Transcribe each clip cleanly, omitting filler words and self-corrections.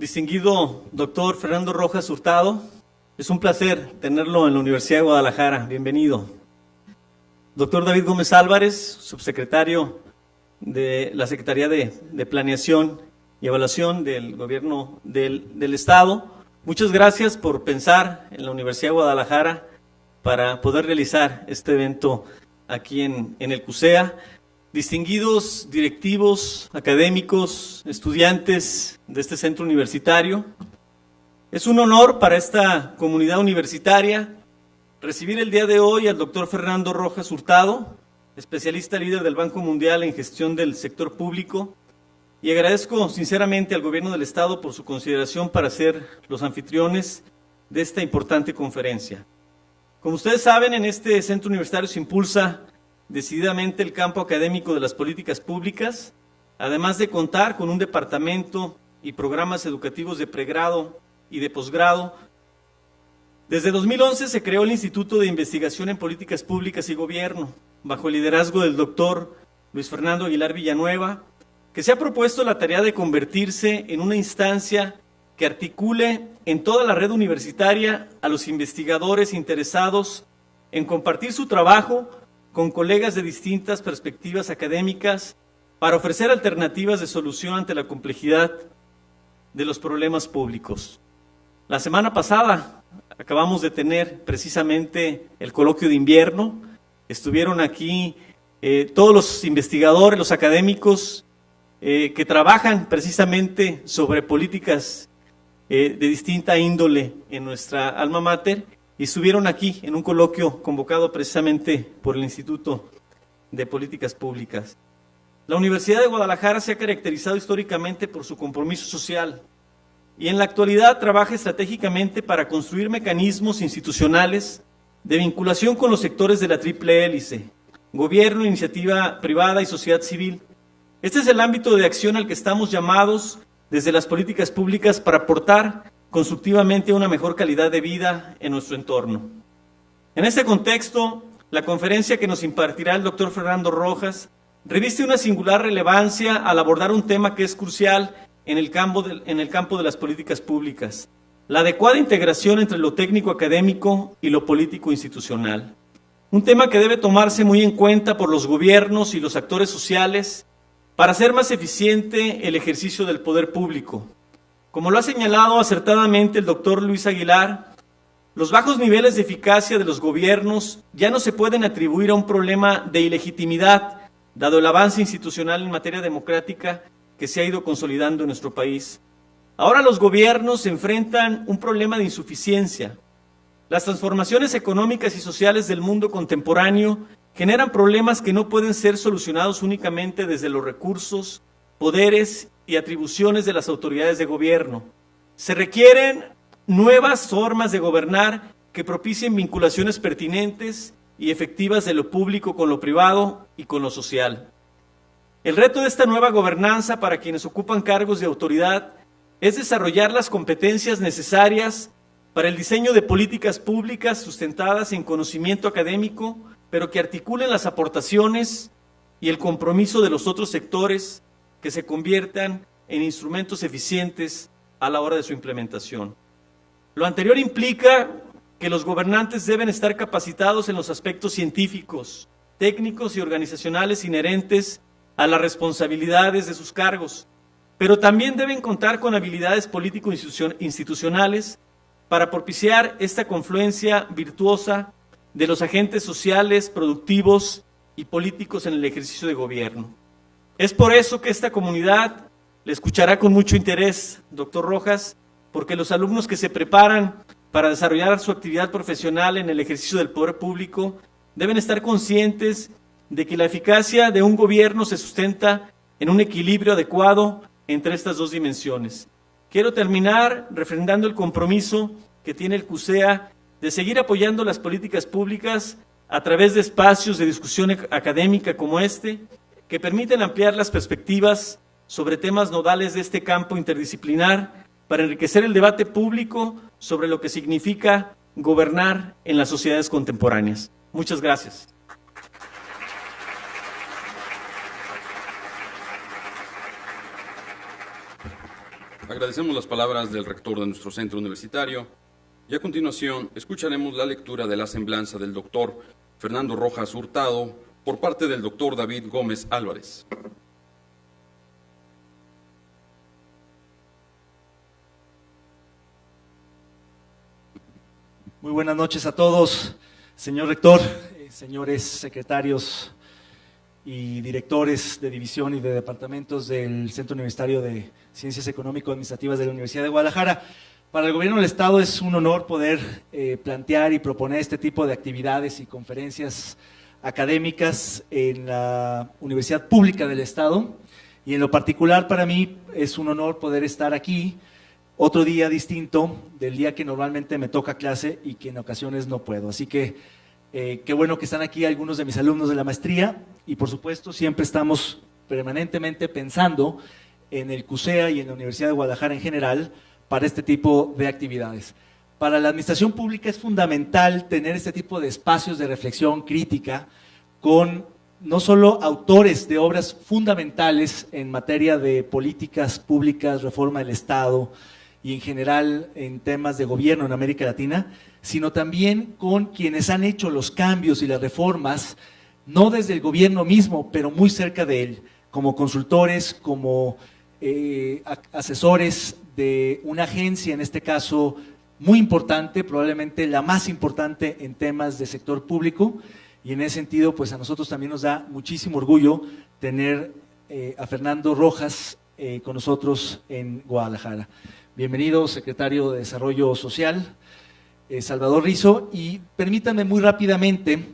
Distinguido doctor Fernando Rojas Hurtado, es un placer tenerlo en la Universidad de Guadalajara. Bienvenido. Doctor David Gómez Álvarez, subsecretario de la Secretaría de Planeación y Evaluación del Gobierno del Estado. Muchas gracias por pensar en la Universidad de Guadalajara para poder realizar este evento aquí en el CUSEA. Distinguidos directivos, académicos, estudiantes de este centro universitario, es un honor para esta comunidad universitaria recibir el día de hoy al doctor Fernando Rojas Hurtado, especialista líder del Banco Mundial en gestión del sector público, y agradezco sinceramente al Gobierno del Estado por su consideración para ser los anfitriones de esta importante conferencia. Como ustedes saben, en este centro universitario se impulsa decididamente el campo académico de las políticas públicas, además de contar con un departamento y programas educativos de pregrado y de posgrado. Desde 2011 se creó el Instituto de Investigación en Políticas Públicas y Gobierno, bajo el liderazgo del doctor Luis Fernando Aguilar Villanueva, que se ha propuesto la tarea de convertirse en una instancia que articule en toda la red universitaria a los investigadores interesados en compartir su trabajo con colegas de distintas perspectivas académicas para ofrecer alternativas de solución ante la complejidad de los problemas públicos. La semana pasada acabamos de tener precisamente el coloquio de invierno. Estuvieron aquí todos los investigadores, los académicos que trabajan precisamente sobre políticas de distinta índole en nuestra alma mater, y estuvieron aquí en un coloquio convocado precisamente por el Instituto de Políticas Públicas. La Universidad de Guadalajara se ha caracterizado históricamente por su compromiso social y en la actualidad trabaja estratégicamente para construir mecanismos institucionales de vinculación con los sectores de la triple hélice: gobierno, iniciativa privada y sociedad civil. Este es el ámbito de acción al que estamos llamados desde las políticas públicas para aportar constructivamente una mejor calidad de vida en nuestro entorno. En este contexto, la conferencia que nos impartirá el doctor Fernando Rojas reviste una singular relevancia al abordar un tema que es crucial en el campo de las políticas públicas: la adecuada integración entre lo técnico académico y lo político institucional. Un tema que debe tomarse muy en cuenta por los gobiernos y los actores sociales para hacer más eficiente el ejercicio del poder público. Como lo ha señalado acertadamente el doctor Luis Aguilar, los bajos niveles de eficacia de los gobiernos ya no se pueden atribuir a un problema de ilegitimidad, dado el avance institucional en materia democrática que se ha ido consolidando en nuestro país. Ahora los gobiernos enfrentan un problema de insuficiencia. Las transformaciones económicas y sociales del mundo contemporáneo generan problemas que no pueden ser solucionados únicamente desde los recursos, poderes y atribuciones de las autoridades de gobierno. Se requieren nuevas formas de gobernar que propicien vinculaciones pertinentes y efectivas de lo público con lo privado y con lo social. El reto de esta nueva gobernanza para quienes ocupan cargos de autoridad es desarrollar las competencias necesarias para el diseño de políticas públicas sustentadas en conocimiento académico, pero que articulen las aportaciones y el compromiso de los otros sectores, que se conviertan en instrumentos eficientes a la hora de su implementación. Lo anterior implica que los gobernantes deben estar capacitados en los aspectos científicos, técnicos y organizacionales inherentes a las responsabilidades de sus cargos, pero también deben contar con habilidades político-institucionales para propiciar esta confluencia virtuosa de los agentes sociales, productivos y políticos en el ejercicio de gobierno. Es por eso que esta comunidad le escuchará con mucho interés, doctor Rojas, porque los alumnos que se preparan para desarrollar su actividad profesional en el ejercicio del poder público deben estar conscientes de que la eficacia de un gobierno se sustenta en un equilibrio adecuado entre estas dos dimensiones. Quiero terminar refrendando el compromiso que tiene el CUSEA de seguir apoyando las políticas públicas a través de espacios de discusión académica como este, que permiten ampliar las perspectivas sobre temas nodales de este campo interdisciplinar para enriquecer el debate público sobre lo que significa gobernar en las sociedades contemporáneas. Muchas gracias. Agradecemos las palabras del rector de nuestro centro universitario y a continuación escucharemos la lectura de la semblanza del doctor Fernando Rojas Hurtado por parte del doctor David Gómez Álvarez. Muy buenas noches a todos, señor rector, señores secretarios y directores de división y de departamentos del Centro Universitario de Ciencias Económico-Administrativas de la Universidad de Guadalajara. Para el Gobierno del Estado es un honor poder plantear y proponer este tipo de actividades y conferencias académicas en la Universidad Pública del Estado, y en lo particular para mí es un honor poder estar aquí otro día distinto del día que normalmente me toca clase y que en ocasiones no puedo. Así que qué bueno que están aquí algunos de mis alumnos de la maestría, y por supuesto siempre estamos permanentemente pensando en el CUSEA y en la Universidad de Guadalajara en general para este tipo de actividades. Para la administración pública es fundamental tener este tipo de espacios de reflexión crítica con no solo autores de obras fundamentales en materia de políticas públicas, reforma del Estado y en general en temas de gobierno en América Latina, sino también con quienes han hecho los cambios y las reformas, no desde el gobierno mismo, pero muy cerca de él, como consultores, como asesores de una agencia, en este caso muy importante, probablemente la más importante en temas de sector público, y en ese sentido, pues a nosotros también nos da muchísimo orgullo tener a Fernando Rojas con nosotros en Guadalajara. Bienvenido, secretario de Desarrollo Social, Salvador Rizo, y permítanme muy rápidamente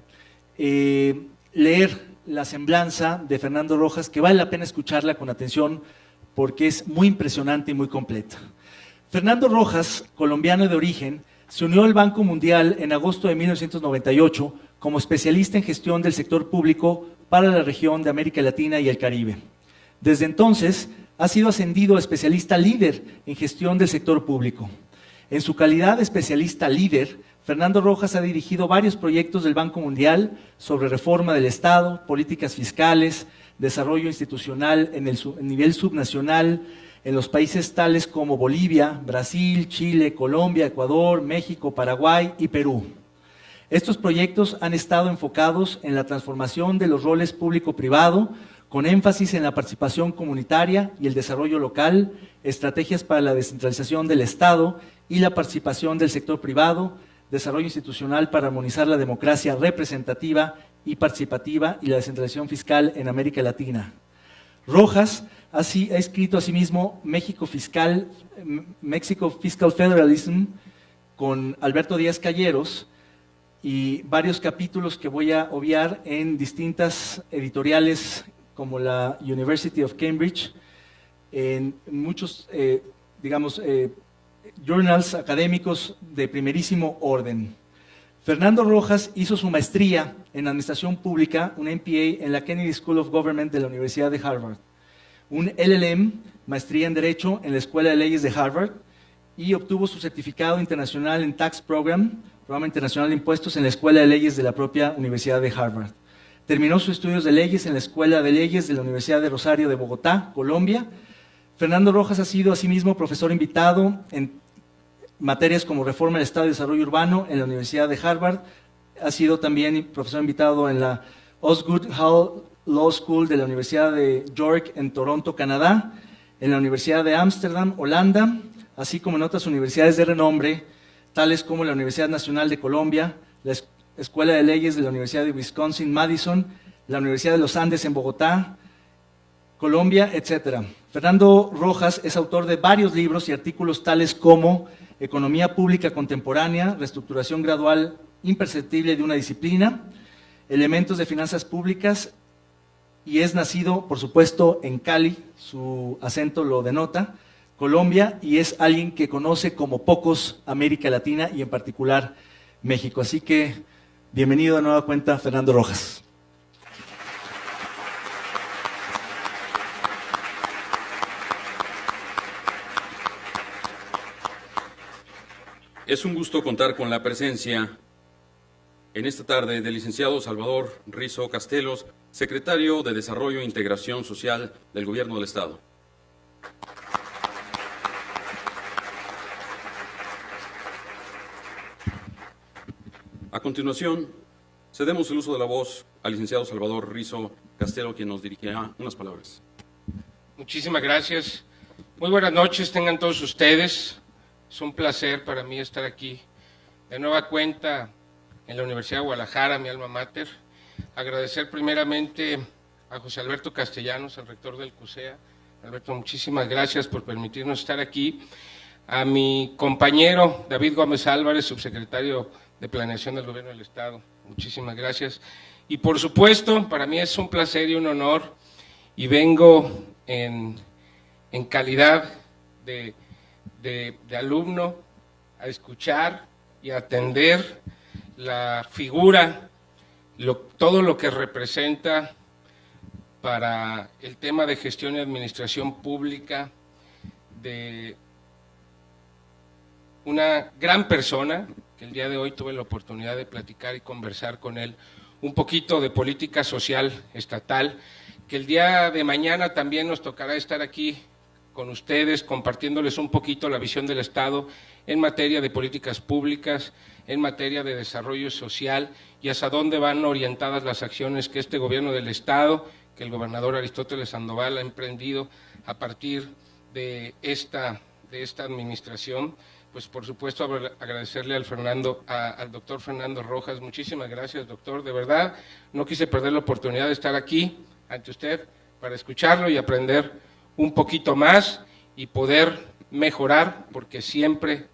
leer la semblanza de Fernando Rojas, que vale la pena escucharla con atención porque es muy impresionante y muy completa. Fernando Rojas, colombiano de origen, se unió al Banco Mundial en agosto de 1998 como especialista en gestión del sector público para la región de América Latina y el Caribe. Desde entonces, ha sido ascendido a especialista líder en gestión del sector público. En su calidad de especialista líder, Fernando Rojas ha dirigido varios proyectos del Banco Mundial sobre reforma del Estado, políticas fiscales, desarrollo institucional en el nivel subnacional, en los países tales como Bolivia, Brasil, Chile, Colombia, Ecuador, México, Paraguay y Perú. Estos proyectos han estado enfocados en la transformación de los roles público-privado, con énfasis en la participación comunitaria y el desarrollo local, estrategias para la descentralización del Estado y la participación del sector privado, desarrollo institucional para armonizar la democracia representativa y participativa y la descentralización fiscal en América Latina. Rojas ha escrito asimismo Mexico Fiscal Federalism con Alberto Díaz Calleros, y varios capítulos que voy a obviar en distintas editoriales como la University of Cambridge, en muchos, journals académicos de primerísimo orden. Fernando Rojas hizo su maestría en Administración Pública, un MPA, en la Kennedy School of Government de la Universidad de Harvard, un LLM, maestría en Derecho, en la Escuela de Leyes de Harvard, y obtuvo su certificado internacional en Tax Program, Programa Internacional de Impuestos, en la Escuela de Leyes de la propia Universidad de Harvard. Terminó sus estudios de leyes en la Escuela de Leyes de la Universidad de Rosario de Bogotá, Colombia. Fernando Rojas ha sido asimismo profesor invitado en materias como Reforma del Estado y Desarrollo Urbano en la Universidad de Harvard. Ha sido también profesor invitado en la Osgood Hall Law School de la Universidad de York en Toronto, Canadá, en la Universidad de Ámsterdam, Holanda, así como en otras universidades de renombre, tales como la Universidad Nacional de Colombia, la Escuela de Leyes de la Universidad de Wisconsin-Madison, la Universidad de los Andes en Bogotá, Colombia, etc. Fernando Rojas es autor de varios libros y artículos tales como Economía Pública Contemporánea, Reestructuración Gradual Imperceptible de una Disciplina, Elementos de Finanzas Públicas, y es nacido, por supuesto, en Cali, su acento lo denota, Colombia, y es alguien que conoce como pocos América Latina y en particular México. Así que bienvenido de nueva cuenta, Fernando Rojas. Es un gusto contar con la presencia en esta tarde del licenciado Salvador Rizo Castelos, secretario de Desarrollo e Integración Social del Gobierno del Estado. A continuación, cedemos el uso de la voz al licenciado Salvador Rizo Castelo, quien nos dirigirá unas palabras. Muchísimas gracias. Muy buenas noches, tengan todos ustedes. Es un placer para mí estar aquí de nueva cuenta en la Universidad de Guadalajara, mi alma mater. Agradecer primeramente a José Alberto Castellanos, el rector del CUSEA. Alberto, muchísimas gracias por permitirnos estar aquí. A mi compañero David Gómez Álvarez, subsecretario de Planeación del Gobierno del Estado. Muchísimas gracias. Y por supuesto, para mí es un placer y un honor, y vengo en calidad de alumno a escuchar y a atender la figura, todo lo que representa para el tema de gestión y administración pública de una gran persona, que el día de hoy tuve la oportunidad de platicar y conversar con él un poquito de política social estatal, que el día de mañana también nos tocará estar aquí con ustedes, compartiéndoles un poquito la visión del Estado en materia de políticas públicas, en materia de desarrollo social y hacia dónde van orientadas las acciones que este gobierno del Estado, que el gobernador Aristóteles Sandoval ha emprendido a partir de esta administración. Pues por supuesto agradecerle al doctor Fernando Rojas. Muchísimas gracias, doctor. De verdad, no quise perder la oportunidad de estar aquí ante usted para escucharlo y aprender un poquito más y poder mejorar, porque siempre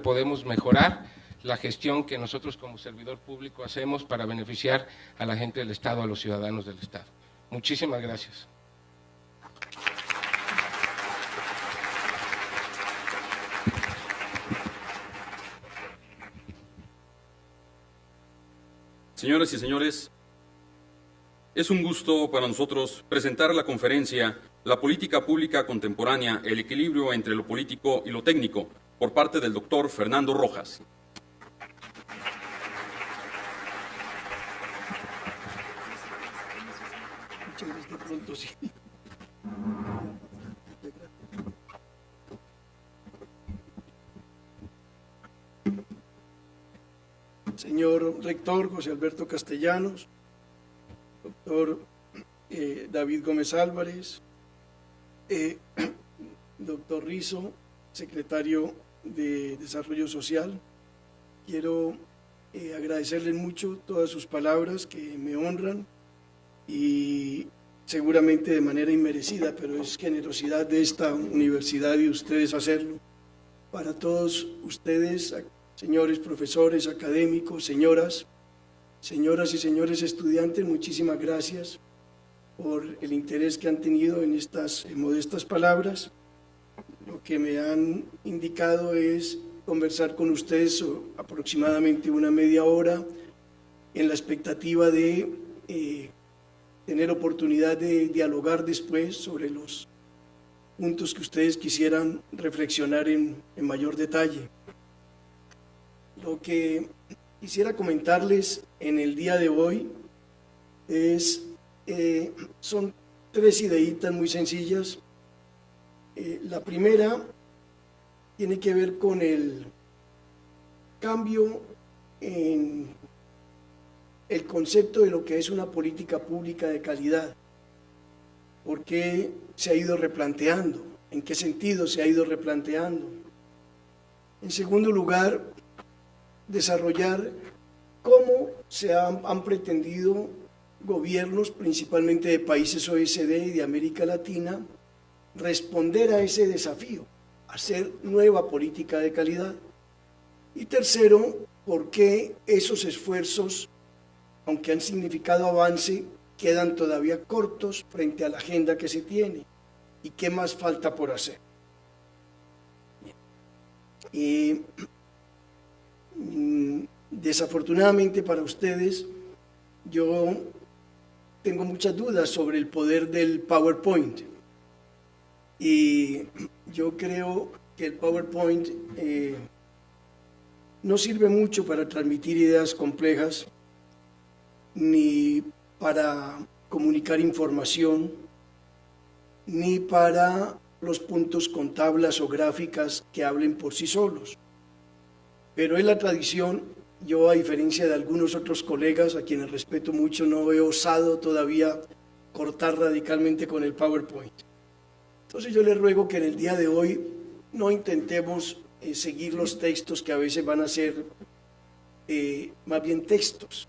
podemos mejorar la gestión que nosotros como servidor público hacemos para beneficiar a la gente del Estado, a los ciudadanos del Estado. Muchísimas gracias. Señoras y señores, es un gusto para nosotros presentar la conferencia La política pública contemporánea, el equilibrio entre lo político y lo técnico, por parte del doctor Fernando Rojas. Señor rector José Alberto Castellanos, doctor David Gómez Álvarez, doctor Rizo, secretario de Desarrollo Social, quiero agradecerles mucho todas sus palabras que me honran y seguramente de manera inmerecida, pero es generosidad de esta universidad y de ustedes hacerlo. Para todos ustedes, señores profesores, académicos, señoras y señores estudiantes, muchísimas gracias por el interés que han tenido en estas modestas palabras. Lo que me han indicado es conversar con ustedes aproximadamente una media hora en la expectativa de tener oportunidad de dialogar después sobre los puntos que ustedes quisieran reflexionar en mayor detalle. Lo que quisiera comentarles en el día de hoy son tres ideitas muy sencillas. La primera tiene que ver con el cambio en el concepto de lo que es una política pública de calidad. ¿Por qué se ha ido replanteando? ¿En qué sentido se ha ido replanteando? En segundo lugar, desarrollar cómo han pretendido gobiernos, principalmente de países OECD y de América Latina, responder a ese desafío, hacer nueva política de calidad. Y tercero, por qué esos esfuerzos, aunque han significado avance, quedan todavía cortos frente a la agenda que se tiene y qué más falta por hacer. Desafortunadamente para ustedes, yo tengo muchas dudas sobre el poder del PowerPoint y yo creo que el PowerPoint no sirve mucho para transmitir ideas complejas ni para comunicar información ni para los puntos con tablas o gráficas que hablen por sí solos. Pero es la tradición yo, a diferencia de algunos otros colegas, a quienes respeto mucho, no he osado todavía cortar radicalmente con el PowerPoint. Entonces yo les ruego que en el día de hoy no intentemos seguir los textos que a veces van a ser más bien textos.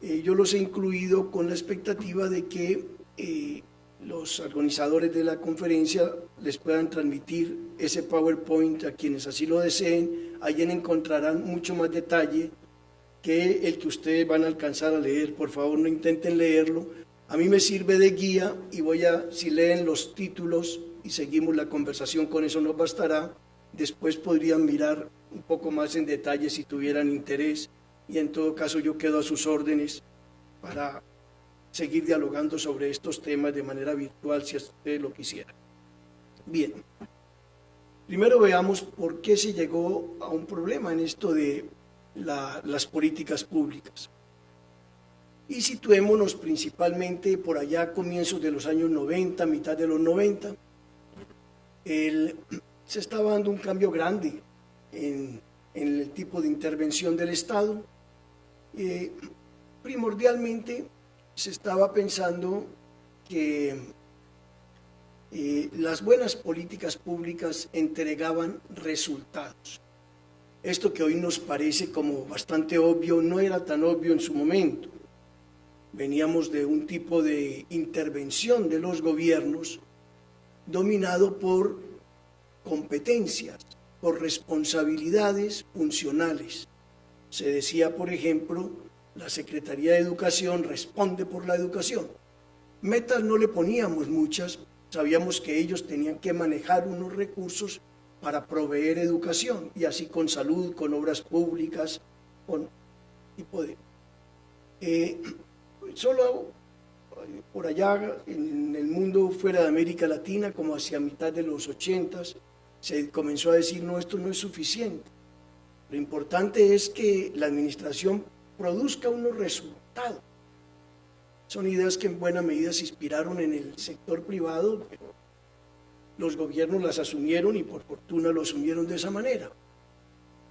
Yo los he incluido con la expectativa de que los organizadores de la conferencia les puedan transmitir ese PowerPoint a quienes así lo deseen. Allí encontrarán mucho más detalle que el que ustedes van a alcanzar a leer. Por favor, no intenten leerlo. A mí me sirve de guía y si leen los títulos y seguimos la conversación, con eso nos bastará. Después podrían mirar un poco más en detalle si tuvieran interés, y en todo caso yo quedo a sus órdenes para seguir dialogando sobre estos temas de manera virtual si ustedes lo quisieran. Bien, primero veamos por qué se llegó a un problema en esto de las políticas públicas. Y situémonos principalmente por allá a comienzos de los años 90, mitad de los 90. Se estaba dando un cambio grande en el tipo de intervención del Estado. Primordialmente se estaba pensando que las buenas políticas públicas entregaban resultados. Esto que hoy nos parece como bastante obvio, no era tan obvio en su momento. Veníamos de un tipo de intervención de los gobiernos dominado por competencias, por responsabilidades funcionales. Se decía, por ejemplo, la Secretaría de Educación responde por la educación. Metas no le poníamos muchas, sabíamos que ellos tenían que manejar unos recursos para proveer educación, y así con salud, con obras públicas, con tipo de... Solo por allá en el mundo fuera de América Latina, como hacia mitad de los 80s, se comenzó a decir, no, esto no es suficiente. Lo importante es que la administración produzca unos resultados. Son ideas que en buena medida se inspiraron en el sector privado, pero los gobiernos las asumieron y por fortuna lo asumieron de esa manera.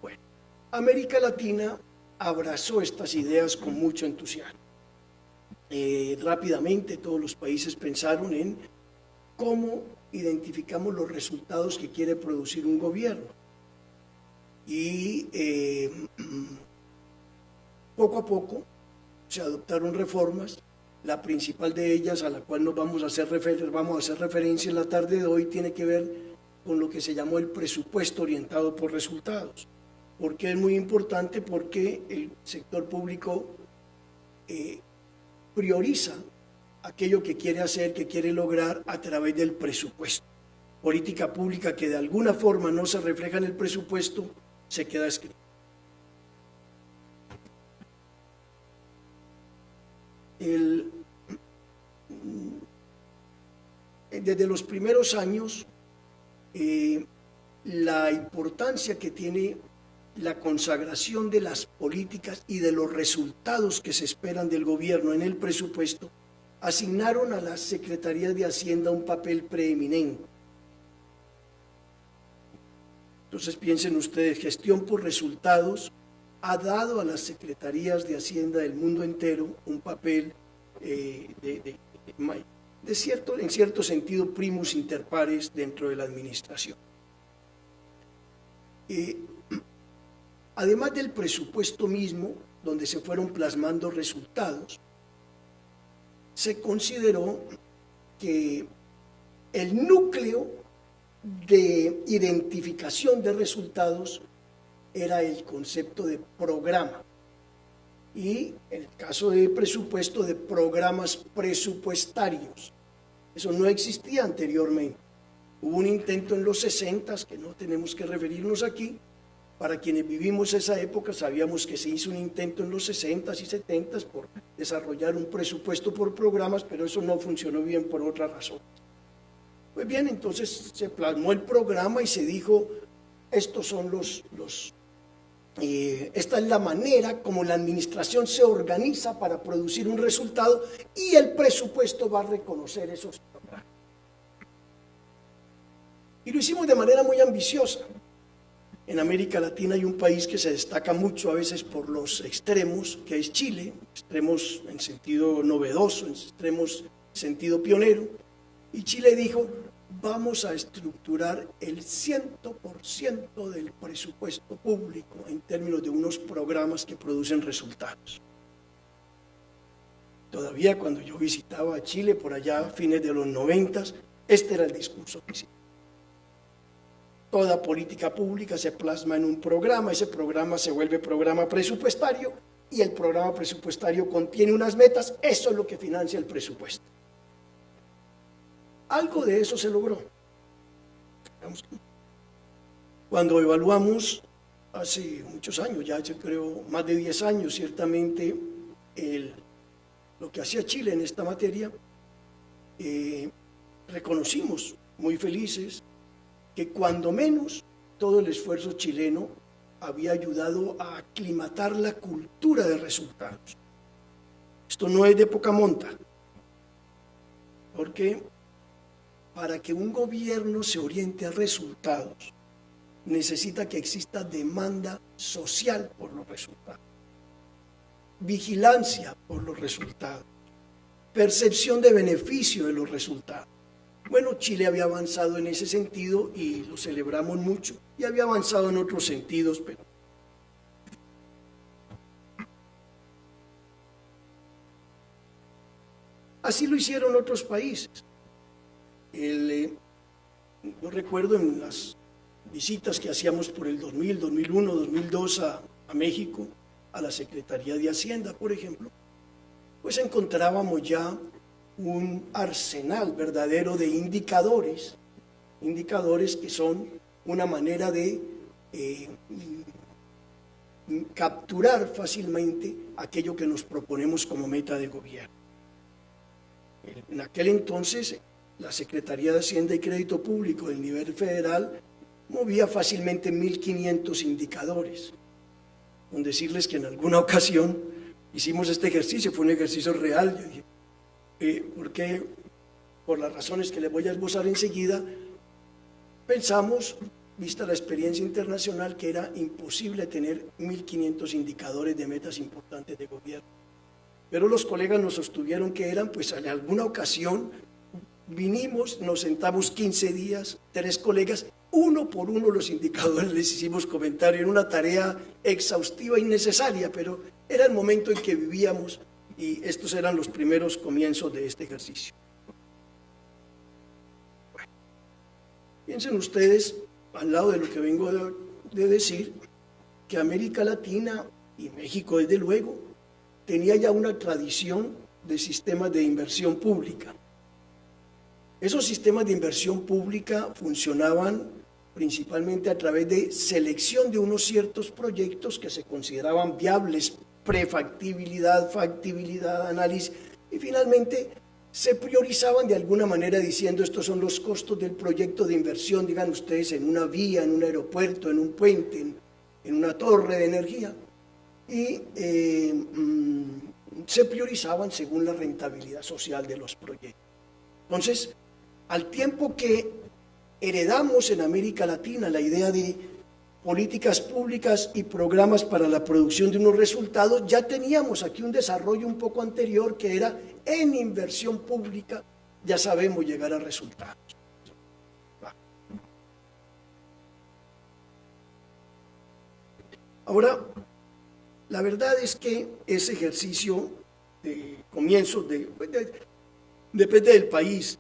Bueno, América Latina abrazó estas ideas con mucho entusiasmo. Rápidamente todos los países pensaron en cómo identificamos los resultados que quiere producir un gobierno. Y poco a poco se adoptaron reformas. La principal de ellas, a la cual nos vamos a hacer referencia en la tarde de hoy, tiene que ver con lo que se llamó el presupuesto orientado por resultados. ¿Por qué es muy importante? Porque el sector público prioriza aquello que quiere hacer, que quiere lograr a través del presupuesto. Política pública que de alguna forma no se refleja en el presupuesto, se queda escrito. Desde los primeros años, la importancia que tiene la consagración de las políticas y de los resultados que se esperan del gobierno en el presupuesto, asignaron a las secretarías de Hacienda un papel preeminente. Entonces piensen ustedes, gestión por resultados ha dado a las secretarías de Hacienda del mundo entero un papel en cierto sentido primus inter pares dentro de la administración. Además del presupuesto mismo, donde se fueron plasmando resultados, se consideró que el núcleo de identificación de resultados era el concepto de programa, y en el caso de presupuesto, de programas presupuestarios. Eso no existía anteriormente. Hubo un intento en los 60s, que no tenemos que referirnos aquí. Para quienes vivimos esa época sabíamos que se hizo un intento en los 60s y 70s por desarrollar un presupuesto por programas, pero eso no funcionó bien por otras razones. Pues bien, entonces se plasmó el programa y se dijo, estos son esta es la manera como la administración se organiza para producir un resultado, y el presupuesto va a reconocer esos programas. Y lo hicimos de manera muy ambiciosa. En América Latina hay un país que se destaca mucho a veces por los extremos, que es Chile, extremos en sentido novedoso, en extremos en sentido pionero, y Chile dijo, vamos a estructurar el 100% del presupuesto público en términos de unos programas que producen resultados. Todavía cuando yo visitaba Chile por allá a fines de los 90, este era el discurso oficial. Toda política pública se plasma en un programa, ese programa se vuelve programa presupuestario y el programa presupuestario contiene unas metas, eso es lo que financia el presupuesto. Algo de eso se logró. Cuando evaluamos hace muchos años, ya yo creo más de 10 años ciertamente, lo que hacía Chile en esta materia, reconocimos muy felices que cuando menos todo el esfuerzo chileno había ayudado a aclimatar la cultura de resultados. Esto no es de poca monta, porque para que un gobierno se oriente a resultados, necesita que exista demanda social por los resultados, vigilancia por los resultados, percepción de beneficio de los resultados. Bueno, Chile había avanzado en ese sentido y lo celebramos mucho, y había avanzado en otros sentidos, pero así lo hicieron otros países. Yo recuerdo en las visitas que hacíamos por el 2000, 2001, 2002 a México, a la Secretaría de Hacienda, por ejemplo, pues encontrábamos ya un arsenal verdadero de indicadores que son una manera de capturar fácilmente aquello que nos proponemos como meta de gobierno. En aquel entonces, la Secretaría de Hacienda y Crédito Público del nivel federal movía fácilmente 1.500 indicadores. Con decirles que en alguna ocasión hicimos este ejercicio, fue un ejercicio real, yo dije, porque por las razones que les voy a esbozar enseguida, pensamos, vista la experiencia internacional, que era imposible tener 1.500 indicadores de metas importantes de gobierno. Pero los colegas nos sostuvieron que eran, pues en alguna ocasión vinimos, nos sentamos 15 días, 3 colegas, uno por uno los indicadores les hicimos comentario en una tarea exhaustiva y necesaria, pero era el momento en que vivíamos y estos eran los primeros comienzos de este ejercicio. Bueno, piensen ustedes, al lado de lo que vengo de decir, que América Latina y México desde luego tenía ya una tradición de sistemas de inversión pública. Esos sistemas de inversión pública funcionaban principalmente a través de selección de unos ciertos proyectos que se consideraban viables, prefactibilidad, factibilidad, análisis, y finalmente se priorizaban de alguna manera diciendo estos son los costos del proyecto de inversión, digan ustedes, en una vía, en un aeropuerto, en un puente, en una torre de energía, y se priorizaban según la rentabilidad social de los proyectos. Entonces, al tiempo que heredamos en América Latina la idea de políticas públicas y programas para la producción de unos resultados, ya teníamos aquí un desarrollo un poco anterior que era en inversión pública, ya sabemos llegar a resultados. Ahora, la verdad es que ese ejercicio de comienzos, depende del país,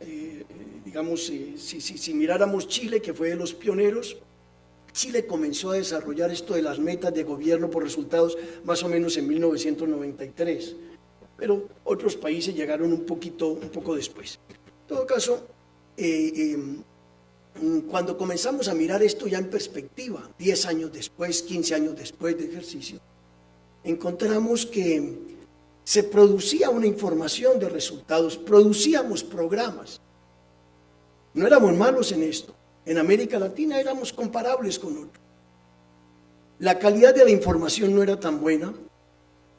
digamos, si miráramos Chile, que fue de los pioneros, Chile comenzó a desarrollar esto de las metas de gobierno por resultados más o menos en 1993, pero otros países llegaron un poco después. En todo caso, cuando comenzamos a mirar esto ya en perspectiva, 10 años después, 15 años después de ejercicio, encontramos que se producía una información de resultados, producíamos programas. No éramos malos en esto. En América Latina éramos comparables con otros. La calidad de la información no era tan buena.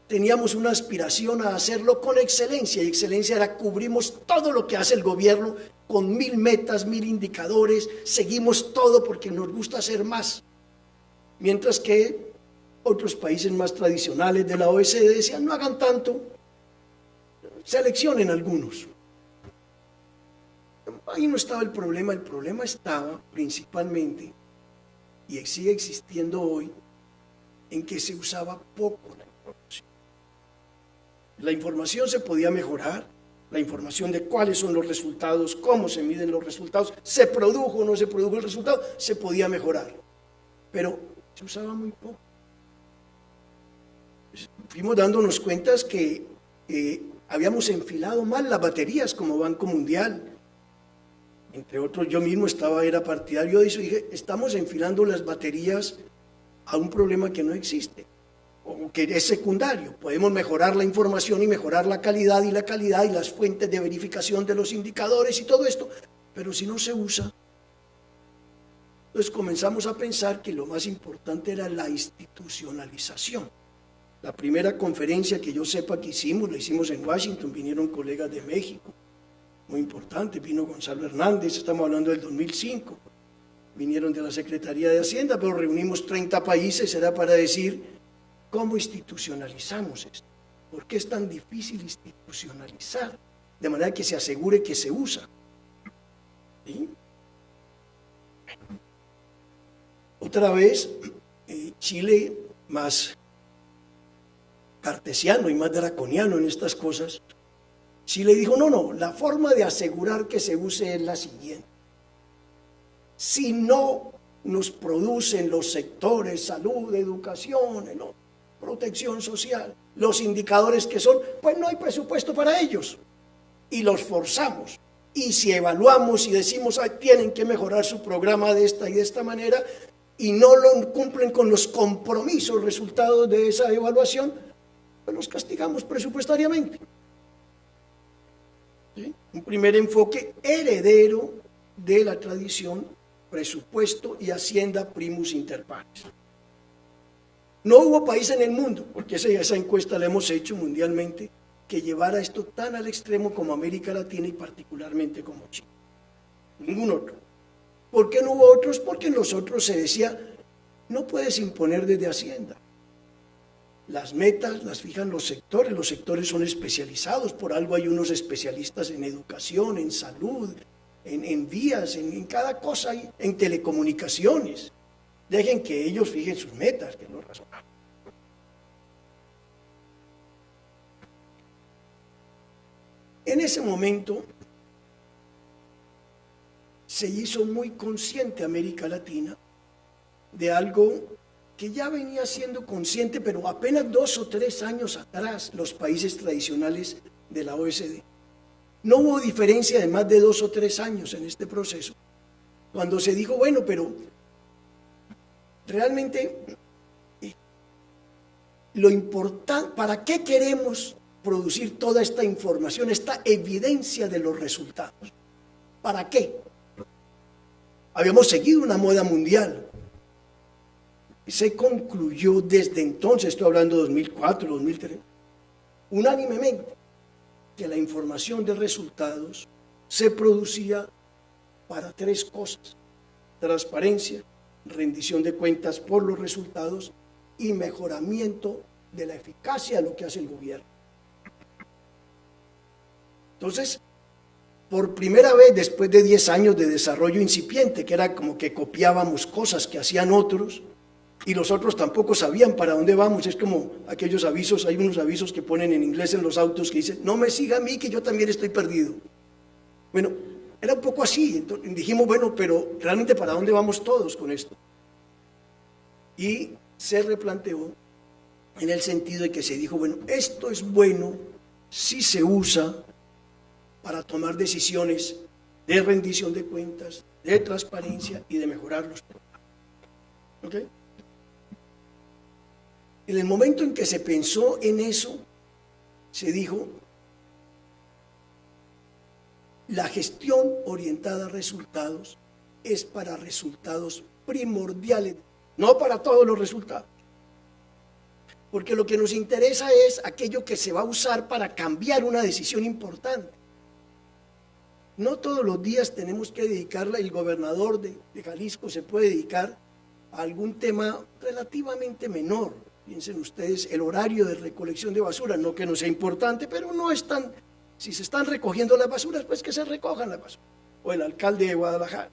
Teníamos una aspiración a hacerlo con excelencia, y excelencia era cubrimos todo lo que hace el gobierno con 1000 metas, 1000 indicadores, seguimos todo porque nos gusta hacer más. Mientras que otros países más tradicionales de la OECD decían, no hagan tanto, seleccionen algunos. Ahí no estaba el problema estaba principalmente, y sigue existiendo hoy, en que se usaba poco la información. La información se podía mejorar, la información de cuáles son los resultados, cómo se miden los resultados, se produjo o no se produjo el resultado, se podía mejorar, pero se usaba muy poco. Fuimos dándonos cuenta que habíamos enfilado mal las baterías como Banco Mundial. Entre otros, yo mismo era partidario de eso, y dije, estamos enfilando las baterías a un problema que no existe, o que es secundario. Podemos mejorar la información y mejorar la calidad y las fuentes de verificación de los indicadores y todo esto, pero si no se usa, entonces comenzamos a pensar que lo más importante era la institucionalización. La primera conferencia que yo sepa que hicimos, la hicimos en Washington, vinieron colegas de México, muy importante, vino Gonzalo Hernández, estamos hablando del 2005, vinieron de la Secretaría de Hacienda, pero reunimos 30 países, era para decir, ¿cómo institucionalizamos esto? ¿Por qué es tan difícil institucionalizar? De manera que se asegure que se usa. ¿Sí? Otra vez, Chile, más cartesiano y más draconiano en estas cosas, Chile dijo, no, la forma de asegurar que se use es la siguiente. Si no nos producen los sectores, salud, educación, protección social, los indicadores que son, pues no hay presupuesto para ellos. Y los forzamos. Y si evaluamos y decimos, tienen que mejorar su programa de esta y de esta manera, y no lo cumplen con los compromisos, resultados de esa evaluación, pues los castigamos presupuestariamente. ¿Sí? Un primer enfoque heredero de la tradición presupuesto y hacienda primus inter pares. No hubo país en el mundo, porque esa encuesta la hemos hecho mundialmente, que llevara esto tan al extremo como América Latina y particularmente como Chile. Ningún otro. ¿Por qué no hubo otros? Porque en los otros se decía, no puedes imponer desde Hacienda. Las metas las fijan los sectores son especializados, por algo hay unos especialistas en educación, en salud, en vías, en cada cosa, en telecomunicaciones. Dejen que ellos fijen sus metas, que es lo razonable. En ese momento se hizo muy consciente América Latina de algo que ya venía siendo consciente, pero apenas 2 o 3 años atrás, los países tradicionales de la OECD. No hubo diferencia de más de 2 o 3 años en este proceso, cuando se dijo, bueno, pero realmente lo importante, ¿para qué queremos producir toda esta información, esta evidencia de los resultados? ¿Para qué? Habíamos seguido una moda mundial. Se concluyó desde entonces, estoy hablando de 2004, 2003, unánimemente, que la información de resultados se producía para 3 cosas: transparencia, rendición de cuentas por los resultados y mejoramiento de la eficacia de lo que hace el gobierno. Entonces, por primera vez después de 10 años de desarrollo incipiente, que era como que copiábamos cosas que hacían otros, y los otros tampoco sabían para dónde vamos, es como aquellos avisos, hay unos avisos que ponen en inglés en los autos que dicen, no me siga a mí que yo también estoy perdido. Bueno, era un poco así, entonces dijimos, bueno, pero realmente ¿para dónde vamos todos con esto? Y se replanteó en el sentido de que se dijo, bueno, esto es bueno si se usa para tomar decisiones de rendición de cuentas, de transparencia y de mejorar los programas. ¿Ok? En el momento en que se pensó en eso, se dijo, la gestión orientada a resultados es para resultados primordiales, no para todos los resultados. Porque lo que nos interesa es aquello que se va a usar para cambiar una decisión importante. No todos los días tenemos que dedicarla, el gobernador de Jalisco se puede dedicar a algún tema relativamente menor. Piensen ustedes, el horario de recolección de basura, no que no sea importante, pero no es tan, si se están recogiendo las basuras, pues que se recojan las basuras. O el alcalde de Guadalajara.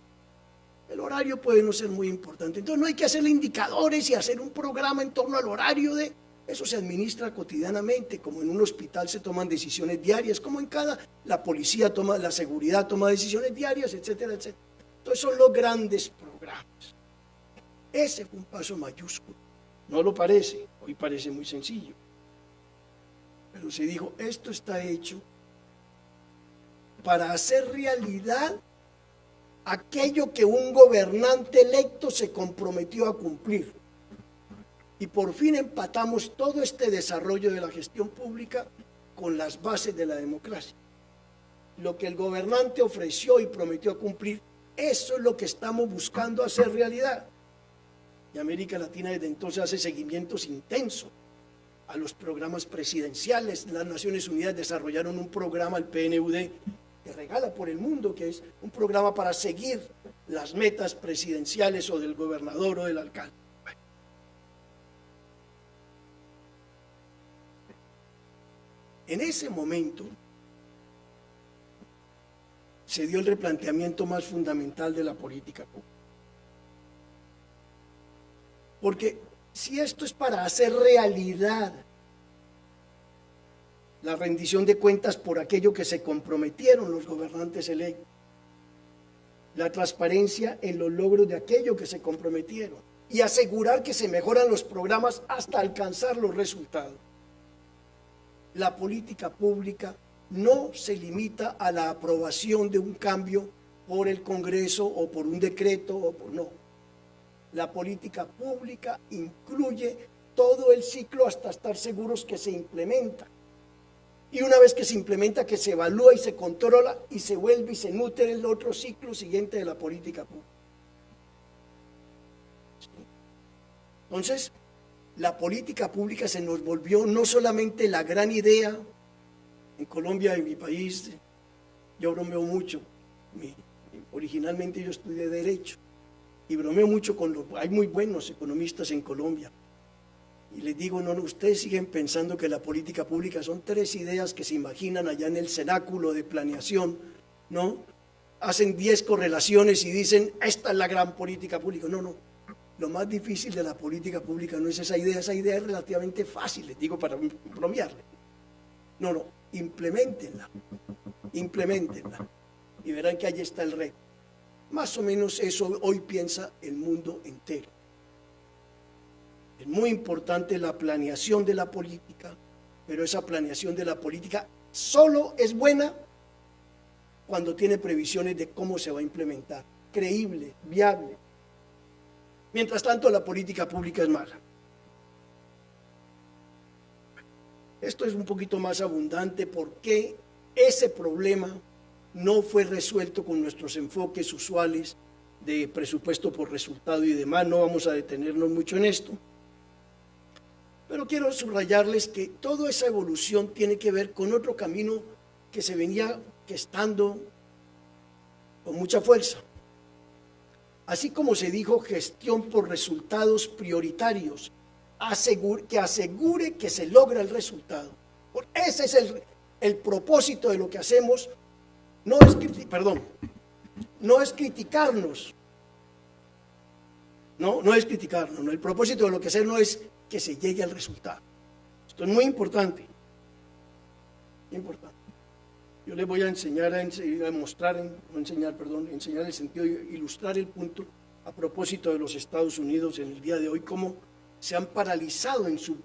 El horario puede no ser muy importante. Entonces no hay que hacerle indicadores y hacer un programa en torno al horario de... Eso se administra cotidianamente, como en un hospital se toman decisiones diarias, como en cada... La policía toma, la seguridad toma decisiones diarias, etcétera, etcétera. Entonces son los grandes programas. Ese fue un paso mayúsculo. No lo parece, hoy parece muy sencillo. Pero se dijo, esto está hecho para hacer realidad aquello que un gobernante electo se comprometió a cumplir. Y por fin empatamos todo este desarrollo de la gestión pública con las bases de la democracia. Lo que el gobernante ofreció y prometió cumplir, eso es lo que estamos buscando hacer realidad. Y América Latina desde entonces hace seguimientos intensos a los programas presidenciales. Las Naciones Unidas desarrollaron un programa, el PNUD, que regala por el mundo, que es un programa para seguir las metas presidenciales o del gobernador o del alcalde. En ese momento se dio el replanteamiento más fundamental de la política pública. Porque si esto es para hacer realidad la rendición de cuentas por aquello que se comprometieron los gobernantes electos, la transparencia en los logros de aquello que se comprometieron y asegurar que se mejoran los programas hasta alcanzar los resultados. La política pública no se limita a la aprobación de un cambio por el Congreso o por un decreto o por no. La política pública incluye todo el ciclo hasta estar seguros que se implementa. Y una vez que se implementa, que se evalúa y se controla y se vuelve y se nutre el otro ciclo siguiente de la política pública. Entonces, la política pública se nos volvió no solamente la gran idea. En Colombia, en mi país, yo bromeo mucho. Originalmente yo estudié Derecho y bromeo mucho hay muy buenos economistas en Colombia. Y les digo, no, ustedes siguen pensando que la política pública son 3 ideas que se imaginan allá en el cenáculo de planeación, ¿no? Hacen 10 correlaciones y dicen, esta es la gran política pública. No, no. Lo más difícil de la política pública no es esa idea es relativamente fácil, les digo para bromearle. No, no, implementenla. Y verán que allí está el reto. Más o menos eso hoy piensa el mundo entero. Es muy importante la planeación de la política, pero esa planeación de la política solo es buena cuando tiene previsiones de cómo se va a implementar, creíble, viable. Mientras tanto, la política pública es mala. Esto es un poquito más abundante porque ese problema no fue resuelto con nuestros enfoques usuales de presupuesto por resultado y demás. No vamos a detenernos mucho en esto. Pero quiero subrayarles que toda esa evolución tiene que ver con otro camino que se venía gestando con mucha fuerza. Así como se dijo, gestión por resultados prioritarios, que asegure que se logra el resultado. Porque ese es el propósito de lo que hacemos. No es criticarnos. No es criticarnos. El propósito de lo que hacemos no es que se llegue al resultado. Esto es muy importante. Yo les voy a enseñar enseñar el sentido, ilustrar el punto a propósito de los Estados Unidos en el día de hoy, cómo se han paralizado en su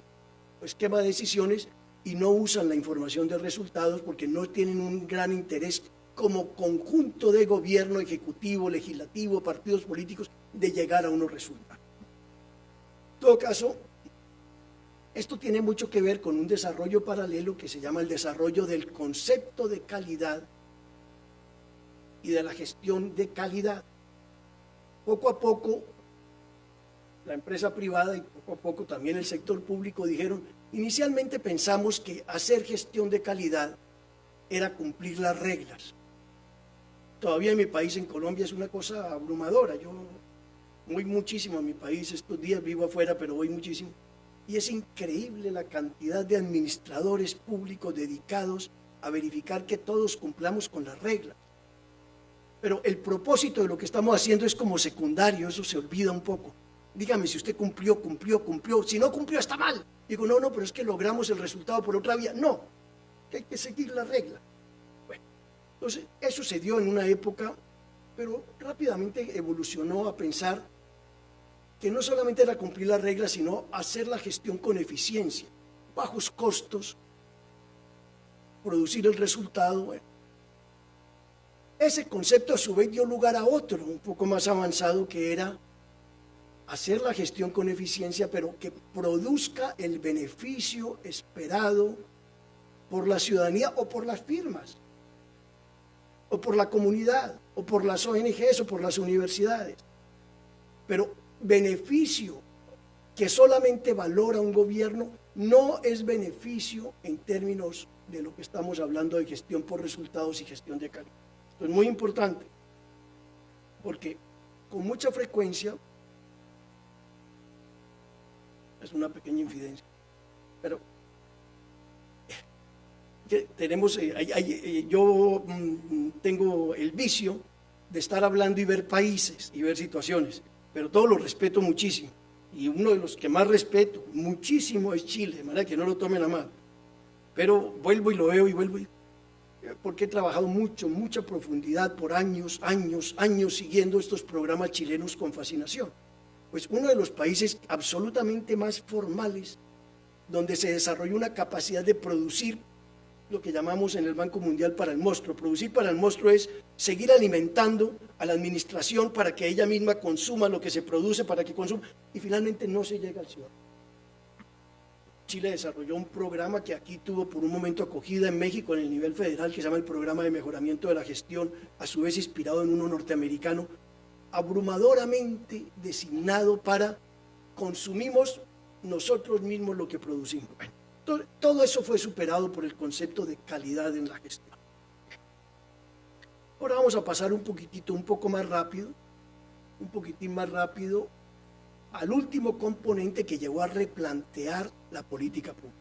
esquema de decisiones y no usan la información de resultados porque no tienen un gran interés como conjunto de gobierno, ejecutivo, legislativo, partidos políticos, de llegar a unos resultados. En todo caso, esto tiene mucho que ver con un desarrollo paralelo que se llama el desarrollo del concepto de calidad y de la gestión de calidad. Poco a poco, la empresa privada y poco a poco también el sector público dijeron, inicialmente pensamos que hacer gestión de calidad era cumplir las reglas. Todavía en mi país, en Colombia, es una cosa abrumadora. Yo voy muchísimo a mi país estos días, vivo afuera, pero voy muchísimo. Y es increíble la cantidad de administradores públicos dedicados a verificar que todos cumplamos con las reglas. Pero el propósito de lo que estamos haciendo es como secundario, eso se olvida un poco. Dígame si usted cumplió, si no cumplió está mal. Digo, no, pero es que logramos el resultado por otra vía. No, que hay que seguir la regla. Bueno, entonces eso se dio en una época, pero rápidamente evolucionó a pensar que no solamente era cumplir las reglas, sino hacer la gestión con eficiencia, bajos costos, producir el resultado. Bueno, ese concepto a su vez dio lugar a otro, un poco más avanzado, que era hacer la gestión con eficiencia, pero que produzca el beneficio esperado por la ciudadanía o por las firmas, o por la comunidad, o por las ONGs, o por las universidades. Pero beneficio que solamente valora un gobierno no es beneficio en términos de lo que estamos hablando de gestión por resultados y gestión de calidad. Esto es muy importante, porque con mucha frecuencia, es una pequeña infidencia, pero tenemos, yo tengo el vicio de estar hablando y ver países y ver situaciones, pero todos los respeto muchísimo, y uno de los que más respeto muchísimo es Chile, de manera que no lo tomen a mal, pero vuelvo y lo veo y vuelvo porque he trabajado mucha profundidad por años siguiendo estos programas chilenos con fascinación. Pues uno de los países absolutamente más formales, donde se desarrolló una capacidad de producir lo que llamamos en el Banco Mundial para el monstruo. Producir para el monstruo es seguir alimentando a la administración para que ella misma consuma lo que se produce, para que consuma, y finalmente no se llega al ciudadano. Chile desarrolló un programa que aquí tuvo por un momento acogida en México en el nivel federal, que se llama el Programa de Mejoramiento de la Gestión, a su vez inspirado en uno norteamericano, abrumadoramente designado para consumimos nosotros mismos lo que producimos. Bueno, todo eso fue superado por el concepto de calidad en la gestión. Ahora vamos a pasar un poco más rápido, un poquitín más rápido, al último componente que llevó a replantear la política pública.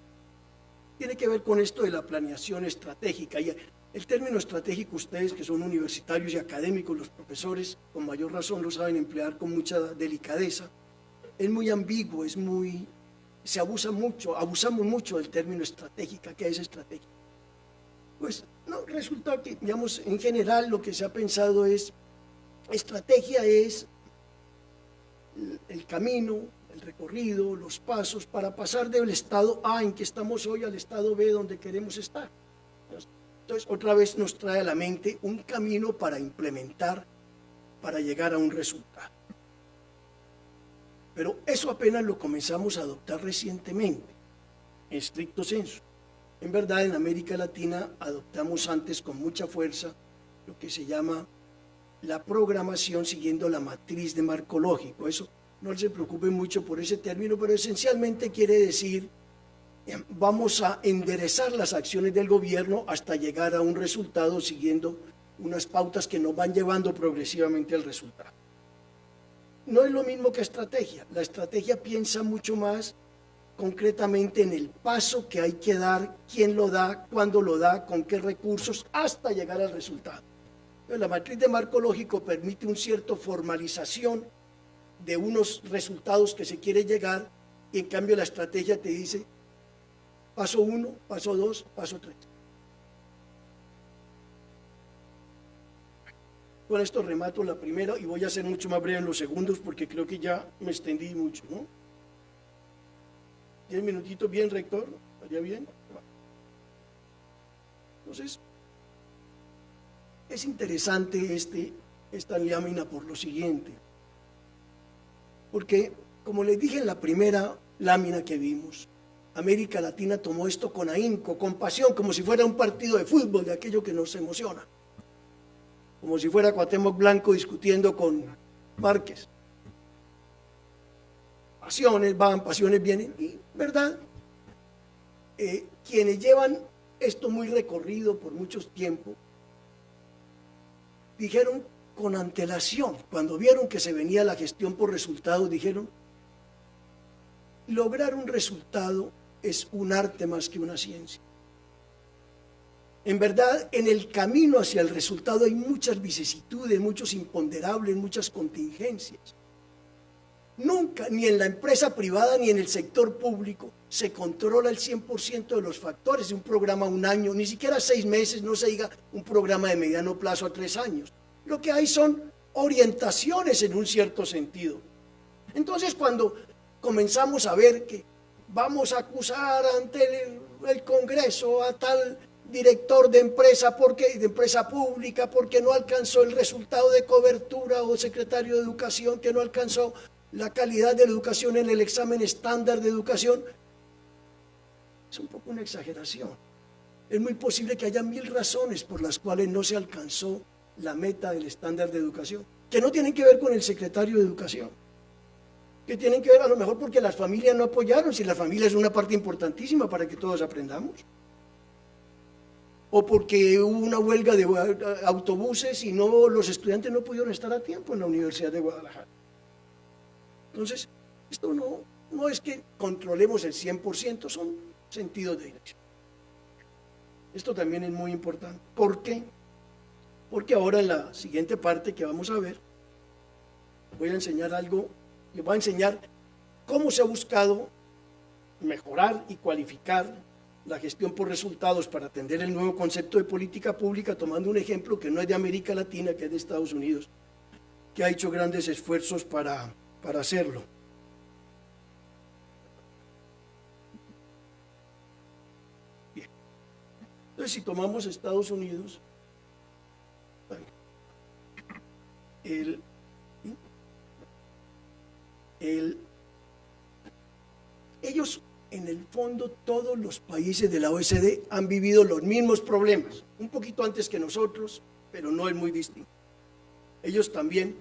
Tiene que ver con esto de la planeación estratégica. Y el término estratégico, ustedes que son universitarios y académicos, los profesores con mayor razón lo saben emplear con mucha delicadeza. Es muy ambiguo, abusamos mucho del término estratégica. ¿Qué es estratégica? Pues no, resulta que, digamos, en general lo que se ha pensado es, estrategia es el camino, el recorrido, los pasos para pasar del estado A en que estamos hoy al estado B donde queremos estar. Entonces, otra vez nos trae a la mente un camino para implementar, para llegar a un resultado. Pero eso apenas lo comenzamos a adoptar recientemente, en estricto sensu. En verdad, en América Latina adoptamos antes con mucha fuerza lo que se llama la programación siguiendo la matriz de marco lógico. Eso no se preocupen mucho por ese término, pero esencialmente quiere decir vamos a enderezar las acciones del gobierno hasta llegar a un resultado siguiendo unas pautas que nos van llevando progresivamente al resultado. No es lo mismo que estrategia. La estrategia piensa mucho más concretamente en el paso que hay que dar, quién lo da, cuándo lo da, con qué recursos, hasta llegar al resultado. La matriz de marco lógico permite una cierta formalización de unos resultados que se quiere llegar, y en cambio la estrategia te dice paso 1, paso 2, paso 3. Con esto remato la primera y voy a ser mucho más breve en los segundos porque creo que ya me extendí mucho, ¿no? 10 minutitos, bien, rector, ¿estaría bien? Entonces, es interesante esta lámina por lo siguiente, porque, como les dije en la primera lámina que vimos, América Latina tomó esto con ahínco, con pasión, como si fuera un partido de fútbol, de aquello que nos emociona, como si fuera Cuauhtémoc Blanco discutiendo con Márquez. Pasiones van, pasiones vienen, y, ¿verdad? Quienes llevan esto muy recorrido por muchos tiempos, dijeron con antelación, cuando vieron que se venía la gestión por resultados, dijeron, lograr un resultado es un arte más que una ciencia. En verdad, en el camino hacia el resultado hay muchas vicisitudes, muchos imponderables, muchas contingencias. Nunca, ni en la empresa privada ni en el sector público, se controla el 100% de los factores de un programa a un año, ni siquiera 6 meses, no se diga un programa de mediano plazo a 3 años. Lo que hay son orientaciones en un cierto sentido. Entonces, cuando comenzamos a ver que vamos a acusar ante el Congreso a tal director de empresa pública porque no alcanzó el resultado de cobertura, o secretario de Educación que no alcanzó la calidad de la educación en el examen estándar de educación, es un poco una exageración. Es muy posible que haya 1000 razones por las cuales no se alcanzó la meta del estándar de educación, que no tienen que ver con el secretario de Educación, que tienen que ver a lo mejor porque las familias no apoyaron, si la familia es una parte importantísima para que todos aprendamos, o porque hubo una huelga de autobuses y los estudiantes no pudieron estar a tiempo en la Universidad de Guadalajara. Entonces, esto no es que controlemos el 100%, son sentidos de dirección. Esto también es muy importante. ¿Por qué? Porque ahora en la siguiente parte que vamos a ver, voy a enseñar algo, les voy a enseñar cómo se ha buscado mejorar y cualificar la gestión por resultados para atender el nuevo concepto de política pública, tomando un ejemplo que no es de América Latina, que es de Estados Unidos, que ha hecho grandes esfuerzos para hacerlo. Bien. Entonces, si tomamos Estados Unidos, ellos, en el fondo, todos los países de la OECD han vivido los mismos problemas, un poquito antes que nosotros, pero no es muy distinto. Ellos también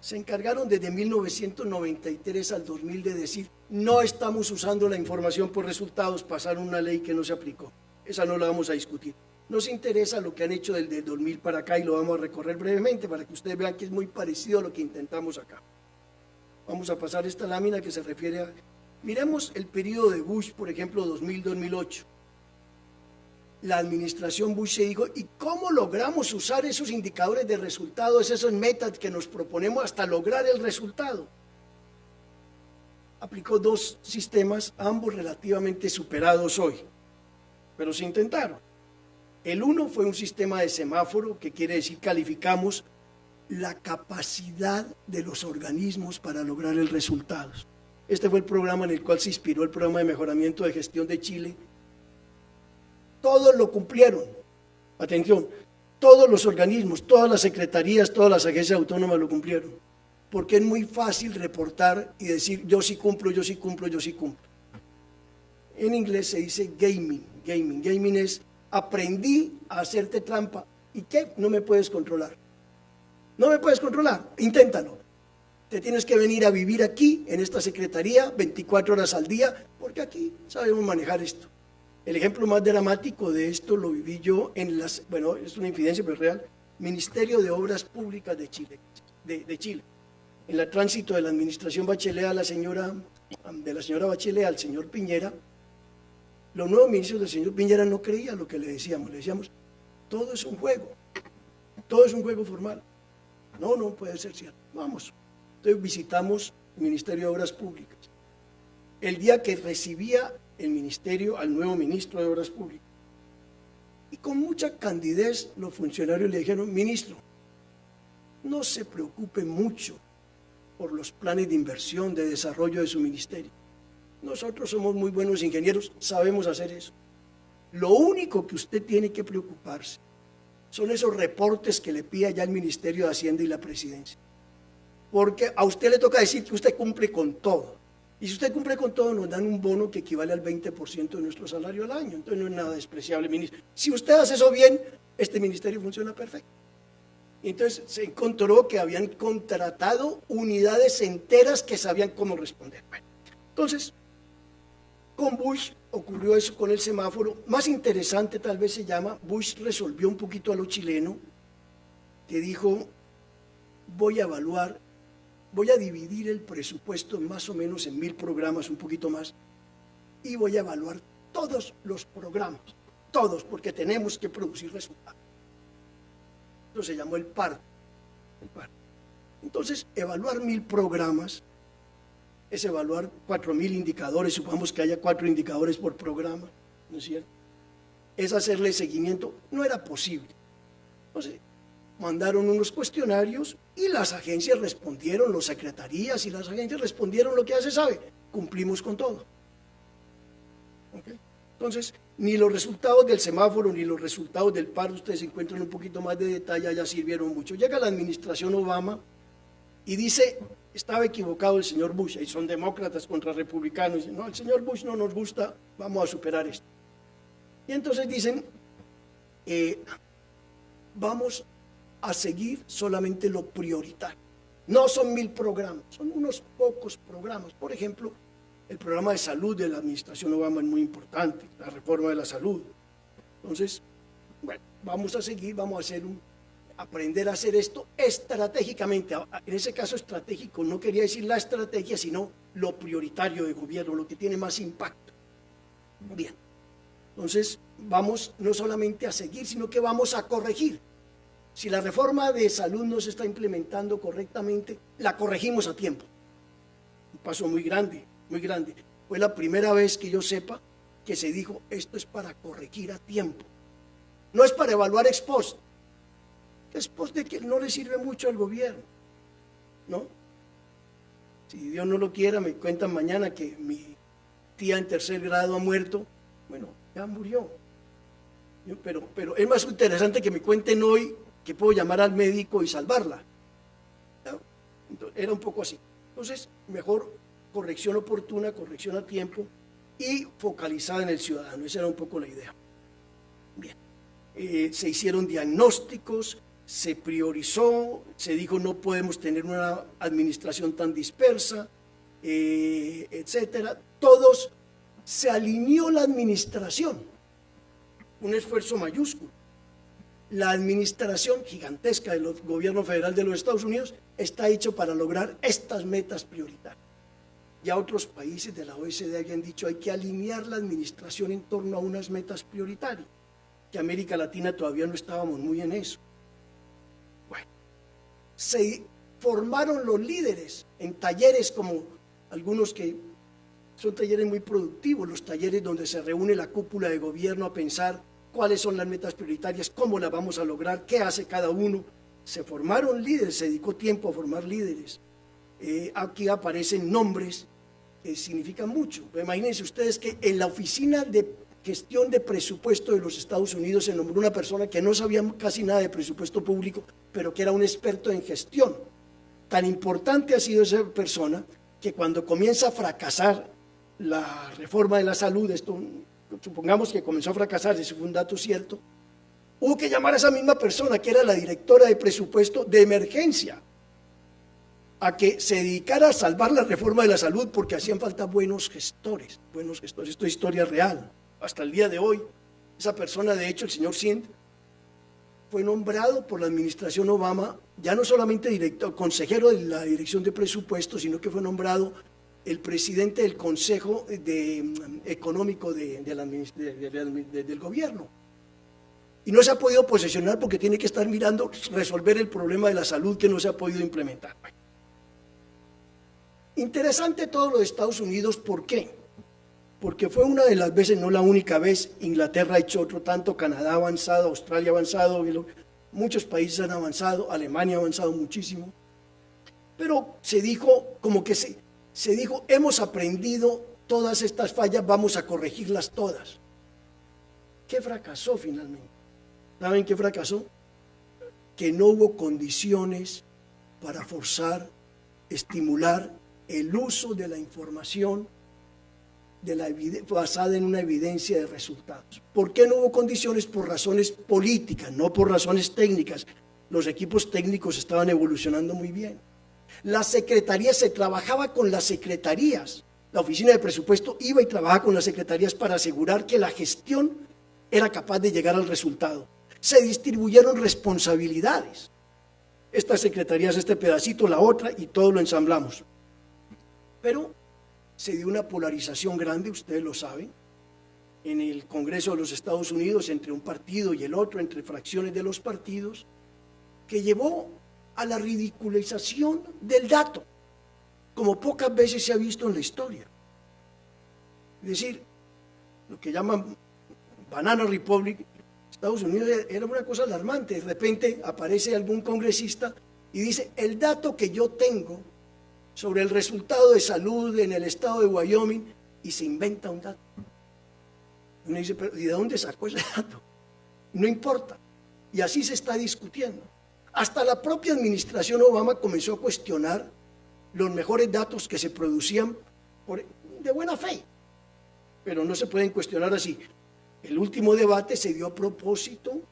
se encargaron desde 1993 al 2000 de decir, no estamos usando la información por resultados, pasaron una ley que no se aplicó. Esa no la vamos a discutir. Nos interesa lo que han hecho desde el 2000 para acá y lo vamos a recorrer brevemente para que ustedes vean que es muy parecido a lo que intentamos acá. Vamos a pasar esta lámina que se refiere a... Miremos el periodo de Bush, por ejemplo, 2000-2008. La administración Bush se dijo, ¿y cómo logramos usar esos indicadores de resultados, esos metas que nos proponemos hasta lograr el resultado? Aplicó 2 sistemas, ambos relativamente superados hoy, pero se intentaron. El uno fue un sistema de semáforo, que quiere decir calificamos la capacidad de los organismos para lograr el resultado. Este fue el programa en el cual se inspiró el programa de mejoramiento de gestión de Chile. Todos lo cumplieron. Atención, todos los organismos, todas las secretarías, todas las agencias autónomas lo cumplieron. Porque es muy fácil reportar y decir yo sí cumplo, yo sí cumplo, yo sí cumplo. En inglés se dice gaming. Gaming es aprendí a hacerte trampa. ¿Y qué? No me puedes controlar. No me puedes controlar, inténtalo. Te tienes que venir a vivir aquí, en esta secretaría, 24 horas al día, porque aquí sabemos manejar esto. El ejemplo más dramático de esto lo viví yo en es una infidencia pero real, Ministerio de Obras Públicas de Chile, en el tránsito de la administración Bachelet de la señora Bachelet al señor Piñera. Los nuevos ministros del señor Piñera no creían lo que le decíamos, todo es un juego formal. No puede ser cierto, vamos. Entonces visitamos el Ministerio de Obras Públicas. El día que recibía el ministerio al nuevo ministro de Obras Públicas, y con mucha candidez los funcionarios le dijeron, ministro, no se preocupe mucho por los planes de inversión, de desarrollo de su ministerio. Nosotros somos muy buenos ingenieros, sabemos hacer eso. Lo único que usted tiene que preocuparse son esos reportes que le pide ya el Ministerio de Hacienda y la Presidencia. Porque a usted le toca decir que usted cumple con todo. Y si usted cumple con todo, nos dan un bono que equivale al 20% de nuestro salario al año. Entonces no es nada despreciable, ministro. Si usted hace eso bien, este ministerio funciona perfecto. Entonces se encontró que habían contratado unidades enteras que sabían cómo responder. Bueno, entonces, con Bush ocurrió eso con el semáforo. Más interesante tal vez se llama, Bush resolvió un poquito a lo chileno, que dijo, voy a evaluar, voy a dividir el presupuesto más o menos en 1000 programas, un poquito más, y voy a evaluar todos los programas, todos, porque tenemos que producir resultados. Eso se llamó el PAR. Entonces, evaluar 1000 programas es evaluar 4000 indicadores, supongamos que haya 4 indicadores por programa, ¿no es cierto? Es hacerle seguimiento, no era posible. Entonces, mandaron unos cuestionarios y las agencias respondieron, las secretarías y las agencias respondieron lo que ya se sabe, cumplimos con todo. ¿Okay? Entonces, ni los resultados del semáforo ni los resultados del paro, ustedes encuentran un poquito más de detalle, ya sirvieron mucho. Llega la administración Obama y dice, estaba equivocado el señor Bush, y son demócratas contra republicanos, dicen, no, el señor Bush no nos gusta, vamos a superar esto. Y entonces dicen, vamos a seguir solamente lo prioritario. No son 1000 programas, son unos pocos programas. Por ejemplo, el programa de salud de la administración Obama es muy importante, la reforma de la salud. Entonces, bueno, vamos a seguir, vamos a aprender a hacer esto estratégicamente. En ese caso estratégico no quería decir la estrategia, sino lo prioritario de gobierno, lo que tiene más impacto. Bien, entonces vamos no solamente a seguir, sino que vamos a corregir. Si la reforma de salud no se está implementando correctamente, la corregimos a tiempo. Un paso muy grande, muy grande. Fue la primera vez que yo sepa que se dijo, esto es para corregir a tiempo. No es para evaluar ex post. Ex post de que no le sirve mucho al gobierno, ¿no? Si Dios no lo quiera, me cuentan mañana que mi tía en 3er grado ha muerto. Bueno, ya murió. Pero es más interesante que me cuenten hoy que puedo llamar al médico y salvarla. Entonces, era un poco así. Entonces, mejor corrección oportuna, corrección a tiempo y focalizada en el ciudadano. Esa era un poco la idea. Bien. Se hicieron diagnósticos, se priorizó, se dijo no podemos tener una administración tan dispersa, etcétera. Todos, se alineó la administración, un esfuerzo mayúsculo. La administración gigantesca del gobierno federal de los Estados Unidos está hecho para lograr estas metas prioritarias. Ya otros países de la OECD habían dicho hay que alinear la administración en torno a unas metas prioritarias, que América Latina todavía no estábamos muy en eso. Bueno, se formaron los líderes en talleres como algunos que son talleres muy productivos, los talleres donde se reúne la cúpula de gobierno a pensar cuáles son las metas prioritarias, cómo las vamos a lograr, qué hace cada uno. Se formaron líderes, se dedicó tiempo a formar líderes. Aquí aparecen nombres que significan mucho. Imagínense ustedes que en la oficina de gestión de presupuesto de los Estados Unidos se nombró una persona que no sabía casi nada de presupuesto público, pero que era un experto en gestión. Tan importante ha sido esa persona que cuando comienza a fracasar la reforma de la salud, esto supongamos que comenzó a fracasar, ese fue un dato cierto, hubo que llamar a esa misma persona que era la directora de presupuesto de emergencia a que se dedicara a salvar la reforma de la salud porque hacían falta buenos gestores, esto es historia real. Hasta el día de hoy, esa persona, de hecho, el señor Sind, fue nombrado por la administración Obama, ya no solamente consejero de la dirección de presupuestos, sino que fue nombrado el presidente del Consejo Económico del gobierno. Y no se ha podido posesionar porque tiene que estar mirando, resolver el problema de la salud que no se ha podido implementar. Interesante todo lo de Estados Unidos, ¿por qué? Porque fue una de las veces, no la única vez, Inglaterra ha hecho otro tanto, Canadá ha avanzado, Australia ha avanzado, muchos países han avanzado, Alemania ha avanzado muchísimo, pero se dijo, como que se dijo, hemos aprendido todas estas fallas, vamos a corregirlas todas. ¿Qué fracasó finalmente? ¿Saben qué fracasó? Que no hubo condiciones para forzar, estimular el uso de la información basada en una evidencia de resultados. ¿Por qué no hubo condiciones? Por razones políticas, no por razones técnicas. Los equipos técnicos estaban evolucionando muy bien. Las secretarías, se trabajaba con las secretarías. La oficina de presupuesto iba y trabajaba con las secretarías para asegurar que la gestión era capaz de llegar al resultado. Se distribuyeron responsabilidades. esta secretaría hace este pedacito, la otra, y todo lo ensamblamos. Pero se dio una polarización grande, ustedes lo saben, en el Congreso de los Estados Unidos, entre un partido y el otro, entre fracciones de los partidos, que llevó a la ridiculización del dato, como pocas veces se ha visto en la historia. Es decir, lo que llaman Banana Republic, Estados Unidos era una cosa alarmante. De repente aparece algún congresista y dice, el dato que yo tengo sobre el resultado de salud en el estado de Wyoming, y se inventa un dato. Uno dice, pero ¿y de dónde sacó ese dato? No importa. Y así se está discutiendo. Hasta la propia administración Obama comenzó a cuestionar los mejores datos que se producían de buena fe. Pero no se pueden cuestionar así. El último debate se dio a propósito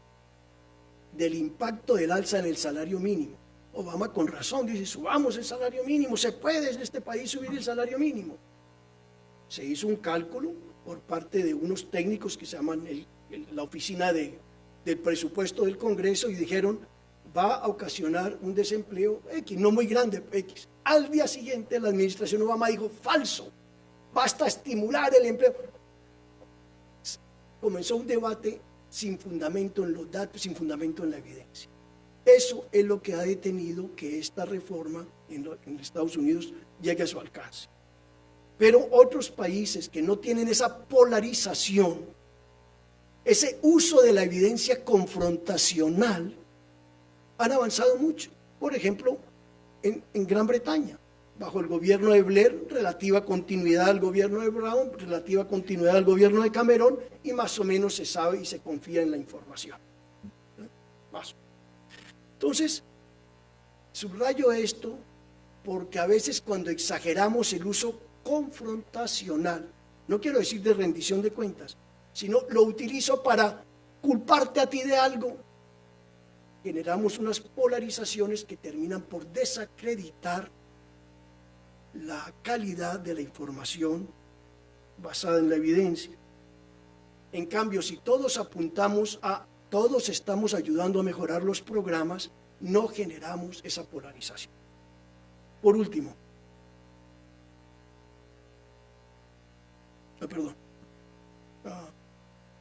del impacto del alza en el salario mínimo. Obama con razón dice, subamos el salario mínimo, se puede en este país subir el salario mínimo. Se hizo un cálculo por parte de unos técnicos que se llaman la oficina del presupuesto del Congreso, y dijeron, va a ocasionar un desempleo X, no muy grande X. Al día siguiente la administración Obama dijo, falso, basta estimular el empleo. Comenzó un debate sin fundamento en los datos, sin fundamento en la evidencia. Eso es lo que ha detenido que esta reforma en Estados Unidos llegue a su alcance. Pero otros países que no tienen esa polarización, ese uso de la evidencia confrontacional, han avanzado mucho. Por ejemplo, en Gran Bretaña, bajo el gobierno de Blair, relativa continuidad al gobierno de Brown, relativa continuidad al gobierno de Cameron, y más o menos se sabe y se confía en la información. Más. Entonces, subrayo esto porque a veces cuando exageramos el uso confrontacional, no quiero decir de rendición de cuentas, sino lo utilizo para culparte a ti de algo, generamos unas polarizaciones que terminan por desacreditar la calidad de la información basada en la evidencia. En cambio, si todos apuntamos a todos estamos ayudando a mejorar los programas, no generamos esa polarización. Por último,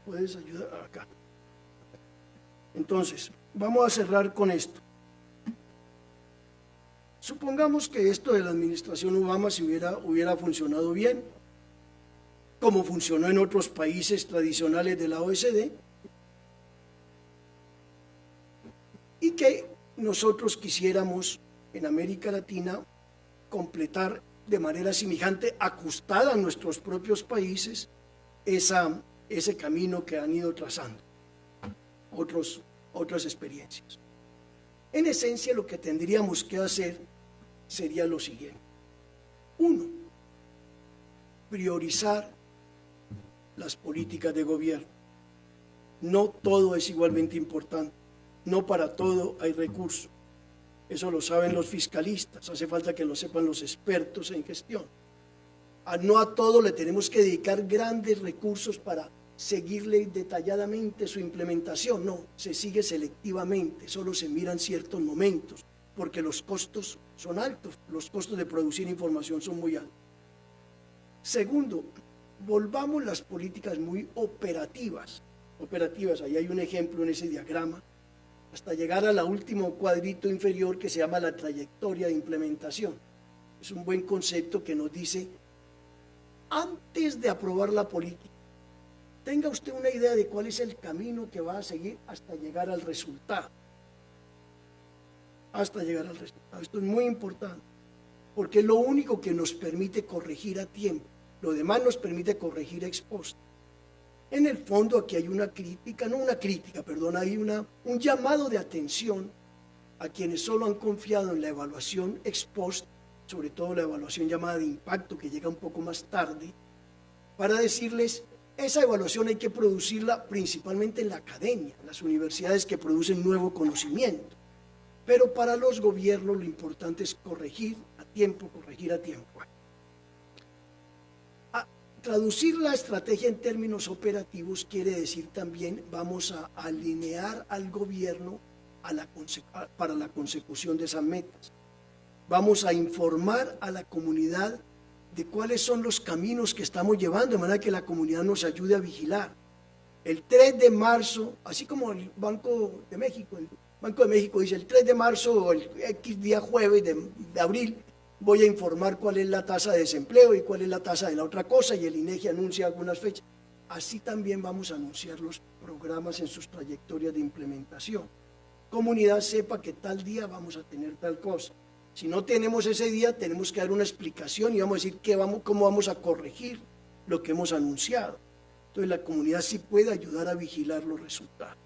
¿puedes ayudar acá? Entonces, vamos a cerrar con esto. Supongamos que esto de la administración Obama si hubiera funcionado bien, como funcionó en otros países tradicionales de la OECD, y que nosotros quisiéramos en América Latina completar de manera semejante, ajustada a nuestros propios países, ese camino que han ido trazando otras experiencias. En esencia, lo que tendríamos que hacer sería lo siguiente. 1. Priorizar las políticas de gobierno. No todo es igualmente importante. No para todo hay recursos. Eso lo saben los fiscalistas. Hace falta que lo sepan los expertos en gestión. No a todo le tenemos que dedicar grandes recursos para seguirle detalladamente su implementación. No, se sigue selectivamente. Solo se miran ciertos momentos, porque los costos son altos. Los costos de producir información son muy altos. Segundo, volvamos las políticas muy operativas. Ahí hay un ejemplo en ese diagrama, hasta llegar al último cuadrito inferior que se llama la trayectoria de implementación. Es un buen concepto que nos dice, antes de aprobar la política, tenga usted una idea de cuál es el camino que va a seguir hasta llegar al resultado. Esto es muy importante, porque es lo único que nos permite corregir a tiempo. Lo demás nos permite corregir ex post. En el fondo aquí hay hay un llamado de atención a quienes solo han confiado en la evaluación ex post, sobre todo la evaluación llamada de impacto, que llega un poco más tarde, para decirles, esa evaluación hay que producirla principalmente en la academia, en las universidades que producen nuevo conocimiento. Pero para los gobiernos lo importante es corregir a tiempo. Traducir la estrategia en términos operativos quiere decir también vamos a alinear al gobierno para la consecución de esas metas. Vamos a informar a la comunidad de cuáles son los caminos que estamos llevando, de manera que la comunidad nos ayude a vigilar. El 3 de marzo, así como el Banco de México dice el 3 de marzo o el X día jueves de abril, voy a informar cuál es la tasa de desempleo y cuál es la tasa de la otra cosa, y el INEGI anuncia algunas fechas. Así también vamos a anunciar los programas en sus trayectorias de implementación. Comunidad sepa que tal día vamos a tener tal cosa. Si no tenemos ese día, tenemos que dar una explicación y vamos a decir cómo vamos a corregir lo que hemos anunciado. Entonces la comunidad sí puede ayudar a vigilar los resultados.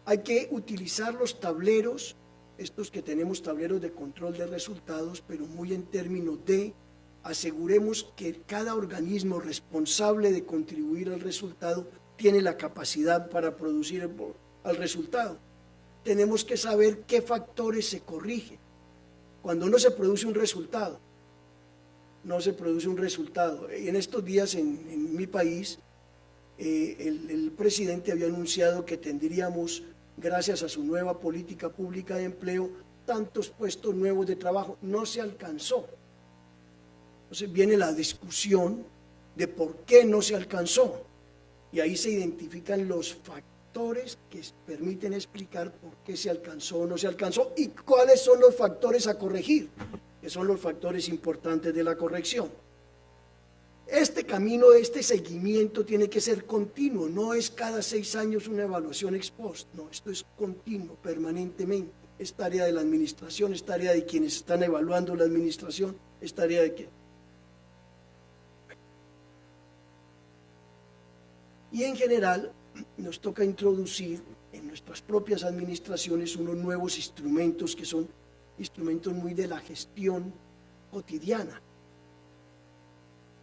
Hay que utilizar los tableros, estos que tenemos tableros de control de resultados, pero muy en términos de aseguremos que cada organismo responsable de contribuir al resultado tiene la capacidad para producir el resultado. Tenemos que saber qué factores se corrigen. Cuando no se produce un resultado, no se produce un resultado. En estos días en mi país, el presidente había anunciado que tendríamos, gracias a su nueva política pública de empleo, tantos puestos nuevos de trabajo. No se alcanzó. Entonces viene la discusión de por qué no se alcanzó. Y ahí se identifican los factores que permiten explicar por qué se alcanzó o no se alcanzó y cuáles son los factores a corregir, que son los factores importantes de la corrección. Este camino, este seguimiento tiene que ser continuo, no es cada 6 años una evaluación ex post, no, esto es continuo, permanentemente. Es tarea de la administración, es tarea de quienes están evaluando la administración, es tarea de quien. Y en general nos toca introducir en nuestras propias administraciones unos nuevos instrumentos que son instrumentos muy de la gestión cotidiana.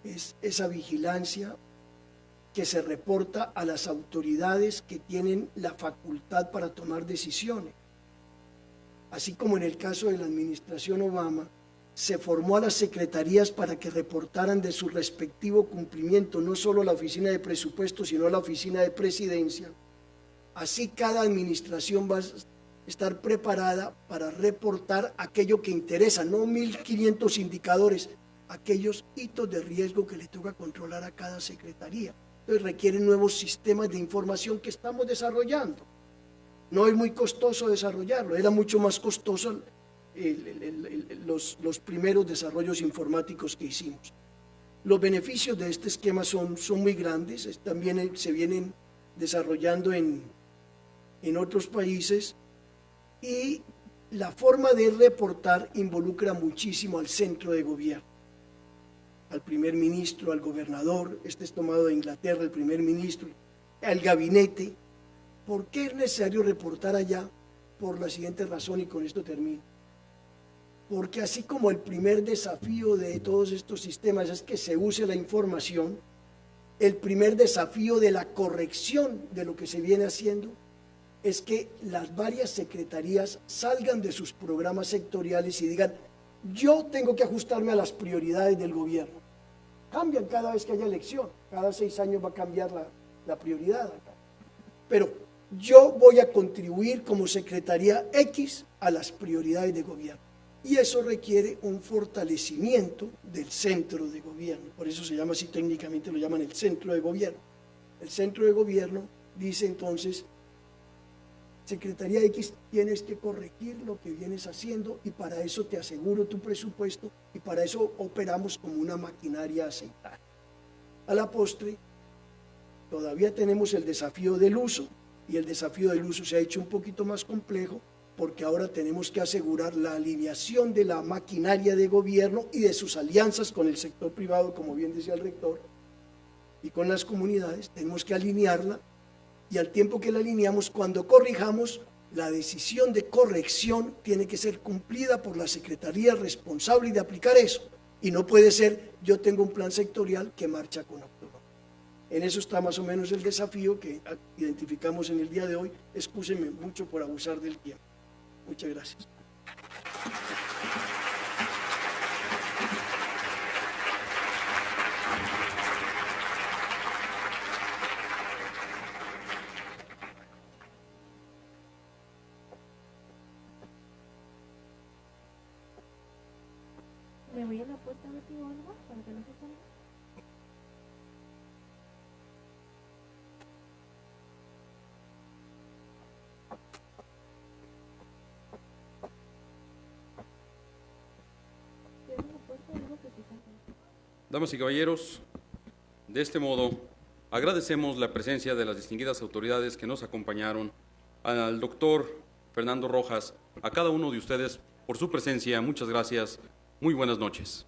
Es esa vigilancia que se reporta a las autoridades que tienen la facultad para tomar decisiones. Así como en el caso de la administración Obama, se formó a las secretarías para que reportaran de su respectivo cumplimiento, no solo la oficina de presupuesto, sino la oficina de presidencia. Así cada administración va a estar preparada para reportar aquello que interesa, no 1.500 indicadores, aquellos hitos de riesgo que le toca controlar a cada secretaría. Entonces requieren nuevos sistemas de información que estamos desarrollando. No es muy costoso desarrollarlo, era mucho más costoso los primeros desarrollos informáticos que hicimos. Los beneficios de este esquema son muy grandes, también se vienen desarrollando en otros países, y la forma de reportar involucra muchísimo al centro de gobierno, al primer ministro, al gobernador, este es tomado de Inglaterra, el primer ministro, al gabinete. ¿Por qué es necesario reportar allá? Por la siguiente razón, y con esto termino. Porque así como el primer desafío de todos estos sistemas es que se use la información, el primer desafío de la corrección de lo que se viene haciendo es que las varias secretarías salgan de sus programas sectoriales y digan, yo tengo que ajustarme a las prioridades del gobierno. Cambian cada vez que haya elección, cada 6 años va a cambiar la prioridad acá. Pero yo voy a contribuir como Secretaría X a las prioridades de gobierno. Y eso requiere un fortalecimiento del centro de gobierno. Por eso se llama así, técnicamente lo llaman el centro de gobierno. El centro de gobierno dice entonces, Secretaría X, tienes que corregir lo que vienes haciendo y para eso te aseguro tu presupuesto y para eso operamos como una maquinaria aceitada. A la postre, todavía tenemos el desafío del uso y el desafío del uso se ha hecho un poquito más complejo porque ahora tenemos que asegurar la alineación de la maquinaria de gobierno y de sus alianzas con el sector privado, como bien decía el rector, y con las comunidades, tenemos que alinearla. Y al tiempo que la alineamos, cuando corrijamos, la decisión de corrección tiene que ser cumplida por la Secretaría responsable de aplicar eso. Y no puede ser, yo tengo un plan sectorial que marcha con autonomía. En eso está más o menos el desafío que identificamos en el día de hoy. Excúsenme mucho por abusar del tiempo. Muchas gracias. ¿Me voy a la puerta a ver si algo para que no se salga? Cierra la puerta y digo que se salga. Damas y caballeros, de este modo agradecemos la presencia de las distinguidas autoridades que nos acompañaron, al doctor Fernando Rojas, a cada uno de ustedes por su presencia. Muchas gracias. Muy buenas noches.